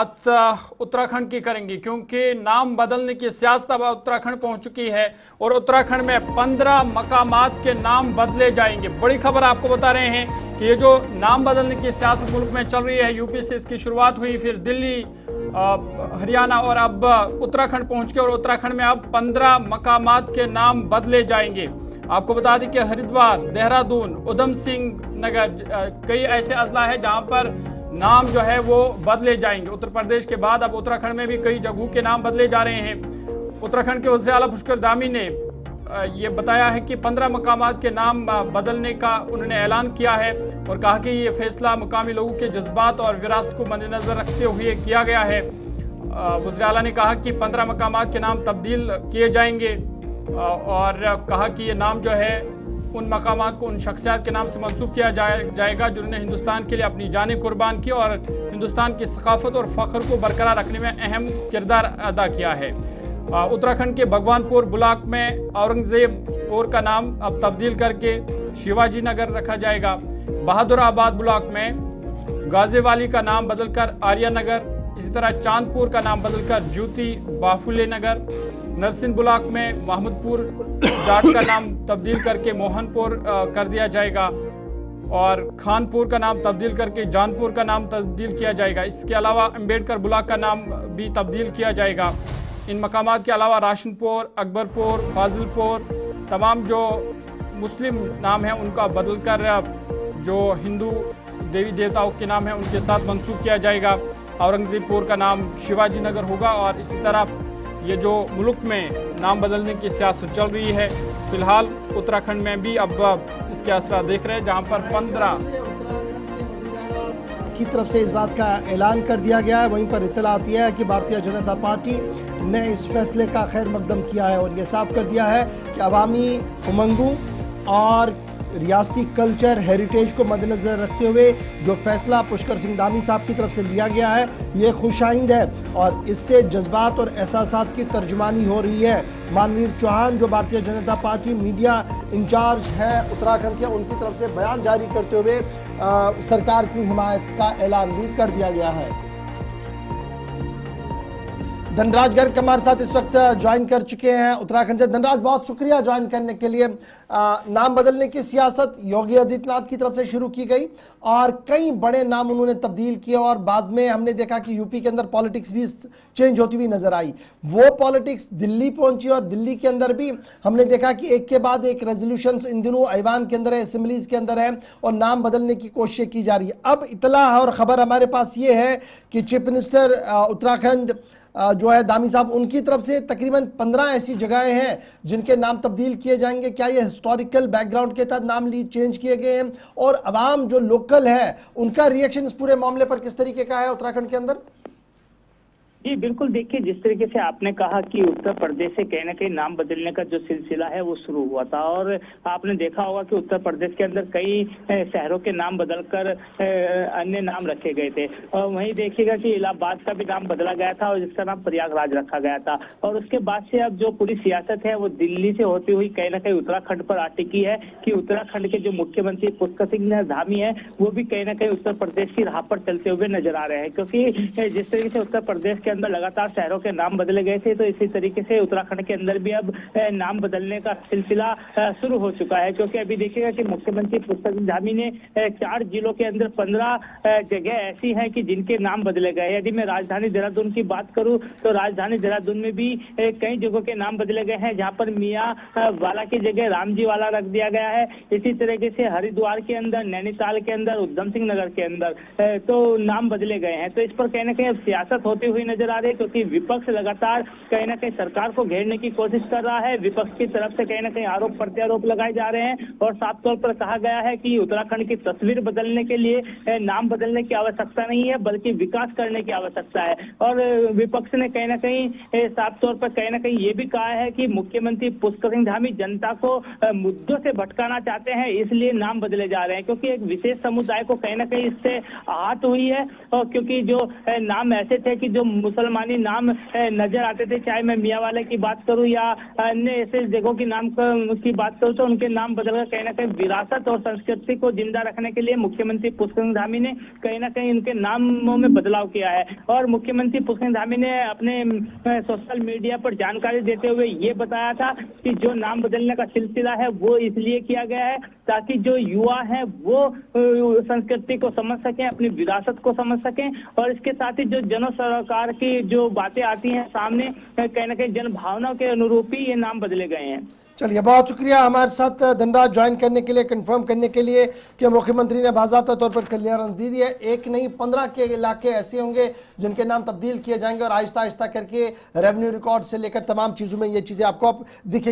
बात उत्तराखंड की करेंगे, क्योंकि नाम बदलने की सियासत अब उत्तराखंड पहुंच चुकी है और उत्तराखंड में 15 मकामात के नाम बदले जाएंगे। बड़ी खबर आपको बता रहे हैं कि ये जो नाम बदलने की सियासत मुल्क में चल रही है, यूपी से इसकी शुरुआत हुई, फिर दिल्ली, हरियाणा और अब उत्तराखंड पहुंच के, और उत्तराखंड में अब 15 मकामात के नाम बदले जाएंगे। आपको बता दें कि हरिद्वार, देहरादून, उधम सिंह नगर, कई ऐसे अजला है जहां पर नाम जो है वो बदले जाएंगे। उत्तर प्रदेश के बाद अब उत्तराखंड में भी कई जगहों के नाम बदले जा रहे हैं। उत्तराखंड के वज़ीर आला पुष्कर धामी ने ये बताया है कि 15 मकामात के नाम बदलने का उन्होंने ऐलान किया है और कहा कि ये फैसला मुकामी लोगों के जज्बात और विरासत को मद्देनजर रखते हुए किया गया है। वज़ीर आला ने कहा कि 15 मकामात के नाम तब्दील किए जाएंगे और कहा कि ये नाम जो है उन मकामात को उन शख्सियत के नाम से मंसूब किया जाएगा जिन्होंने हिंदुस्तान के लिए अपनी जानें कुर्बान की और हिंदुस्तान की सकाफत और फ़ख्र को बरकरार रखने में अहम किरदार अदा किया है। उत्तराखंड के भगवानपुर ब्लॉक में औरंगजेबपुर का नाम अब तब्दील करके शिवाजी नगर रखा जाएगा। बहादुराबाद ब्लॉक में गाज़ीवाली का नाम बदलकर आर्या नगर, इसी तरह चांदपुर का नाम बदलकर ज्योति बाफुले नगर, नरसिंह ब्लॉक में महमूदपुर जाट का नाम तब्दील करके मोहनपुर कर दिया जाएगा और खानपुर का नाम तब्दील करके जानपुर का नाम तब्दील किया जाएगा। इसके अलावा अम्बेडकर ब्लॉक का नाम भी तब्दील किया जाएगा। इन मकामात के अलावा राशनपुर, अकबरपुर, फाजिलपुर, तमाम जो मुस्लिम नाम हैं उनका बदलकर जो हिंदू देवी देवताओं के नाम हैं उनके साथ मंसूब किया जाएगा। औरंगजेबपुर का नाम शिवाजी नगर होगा और इसी तरह ये जो मुल्क में नाम बदलने की सियासत चल रही है, फिलहाल उत्तराखंड में भी अब इसके असर देख रहे हैं, जहां पर 15 की तरफ से इस बात का ऐलान कर दिया गया है। वहीं पर इत्तला आती है कि भारतीय जनता पार्टी ने इस फैसले का खैर मकदम किया है और ये साफ कर दिया है कि अवामी उमंगों और रियासती कल्चर हेरिटेज को मद्देनजर रखते हुए जो फैसला पुष्कर सिंह धामी साहब की तरफ से लिया गया है ये खुशाइंद है और इससे जज्बात और एहसासात की तर्जुमानी हो रही है। मानवीर चौहान जो Bharatiya Janata party media in charge है उत्तराखंड के, उनकी तरफ से बयान जारी करते हुए सरकार की हिमायत का ऐलान भी कर दिया गया है। धनराज गर्ग हमारे साथ इस वक्त ज्वाइन कर चुके हैं उत्तराखंड से। धनराज, बहुत शुक्रिया ज्वाइन करने के लिए। नाम बदलने की सियासत योगी आदित्यनाथ की तरफ से शुरू की गई और कई बड़े नाम उन्होंने तब्दील किए और बाद में हमने देखा कि यूपी के अंदर पॉलिटिक्स भी चेंज होती हुई नजर आई। वो पॉलिटिक्स दिल्ली पहुंची और दिल्ली के अंदर भी हमने देखा कि एक के बाद एक रेजोल्यूशंस इन दिनों ऐवान के अंदर है, असेंबलीज के अंदर है और नाम बदलने की कोशिश की जा रही है। अब इतला और खबर हमारे पास ये है कि चीफ मिनिस्टर उत्तराखंड जो है धामी साहब, उनकी तरफ से तकरीबन 15 ऐसी जगहें हैं जिनके नाम तब्दील किए जाएंगे। क्या ये हिस्टोरिकल बैकग्राउंड के तहत नाम चेंज किए गए हैं और अवाम जो लोकल है उनका रिएक्शन इस पूरे मामले पर किस तरीके का है उत्तराखंड के अंदर? जी बिल्कुल, देखिए जिस तरीके से आपने कहा कि उत्तर प्रदेश से कहीं ना कहीं नाम बदलने का जो सिलसिला है वो शुरू हुआ था और आपने देखा होगा कि उत्तर प्रदेश के अंदर कई शहरों के नाम बदलकर अन्य नाम रखे गए थे और वहीं देखिएगा कि इलाहाबाद का भी नाम बदला गया था और जिसका नाम प्रयागराज रखा गया था और उसके बाद से अब जो पूरी सियासत है वो दिल्ली से होती हुई कहीं ना कहीं उत्तराखंड पर आ टिकी है कि उत्तराखंड के जो मुख्यमंत्री पुष्कर सिंह धामी है वो भी कहीं ना कहीं उत्तर प्रदेश की राह पर चलते हुए नजर आ रहे हैं, क्योंकि जिस तरीके से उत्तर प्रदेश के अंदर लगातार शहरों के नाम बदले गए थे तो इसी तरीके से उत्तराखंड के अंदर भी अब नाम बदलने का सिलसिला शुरू हो चुका है। क्योंकि अभी देखिएगा कि मुख्यमंत्री पुष्कर सिंह धामी ने 4 जिलों के अंदर 15 जगह ऐसी हैं कि जिनके नाम बदले गए। यदि मैं राजधानी देहरादून की बात करूं तो राजधानी देहरादून में भी कई जगहों के नाम बदले गए हैं, जहां पर मियाँ वाला की जगह रामजी वाला रख दिया गया है। इसी तरीके से हरिद्वार के अंदर, नैनीताल के अंदर, उधम सिंह नगर के अंदर तो नाम बदले गए हैं। तो इस पर कहीं ना कहीं अब सियासत होती हुई नजर आ रही है, क्योंकि विपक्ष लगातार कहीं ना कहीं सरकार को घेरने की कोशिश कर रहा है। विपक्ष की तरफ से कहीं ना कहीं आरोप प्रत्यारोप लगाए जा रहे हैं और साफ तौर पर कहा गया है कि उत्तराखंड की तस्वीर बदलने के लिए नाम बदलने की आवश्यकता नहीं है बल्कि विकास करने की आवश्यकता है। और विपक्ष ने कहीं ना कहीं साफ तौर पर कहीं ना कहीं ये भी कहा है कि मुख्यमंत्री पुष्कर सिंह धामी जनता को मुद्दों से भटकाना चाहते हैं, इसलिए नाम बदले जा रहे हैं, क्योंकि एक विशेष समुदाय को कहीं ना कहीं इससे आहत हुई है और क्योंकि जो नाम ऐसे थे कि जो मुसलमानी नाम नजर आते थे, चाहे मैं मियाँ वाले की बात करूं या अन्य ऐसे जगहों की नाम की बात करूं, तो उनके नाम बदलकर कहीं ना कहीं विरासत और संस्कृति को जिंदा रखने के लिए मुख्यमंत्री पुष्कर धामी ने कहीं ना कहीं उनके नामों में बदलाव किया है। और मुख्यमंत्री पुष्कर धामी ने अपने सोशल मीडिया पर जानकारी देते हुए ये बताया था कि जो नाम बदलने का सिलसिला है वो इसलिए किया गया है ताकि जो युवा है वो संस्कृति को समझ सकें, अपनी विरासत को समझ सकें, और इसके साथ ही जो जन सरोकार की जो बातें आती हैं सामने, कहीं ना कहीं जन भावनाओं के अनुरूप ही ये नाम बदले गए हैं। चलिए, बहुत शुक्रिया हमारे साथ धनराज ज्वाइन करने के लिए, कंफर्म करने के लिए कि मुख्यमंत्री ने बाज़ाब्ता तौर पर क्लियरेंस दे दी है। एक नहीं 15 के इलाके ऐसे होंगे जिनके नाम तब्दील किए जाएंगे और आहिस्ता आहिस्ता करके रेवेन्यू रिकॉर्ड से लेकर तमाम चीज़ों में ये चीज़ें आपको अब दिखेंगी।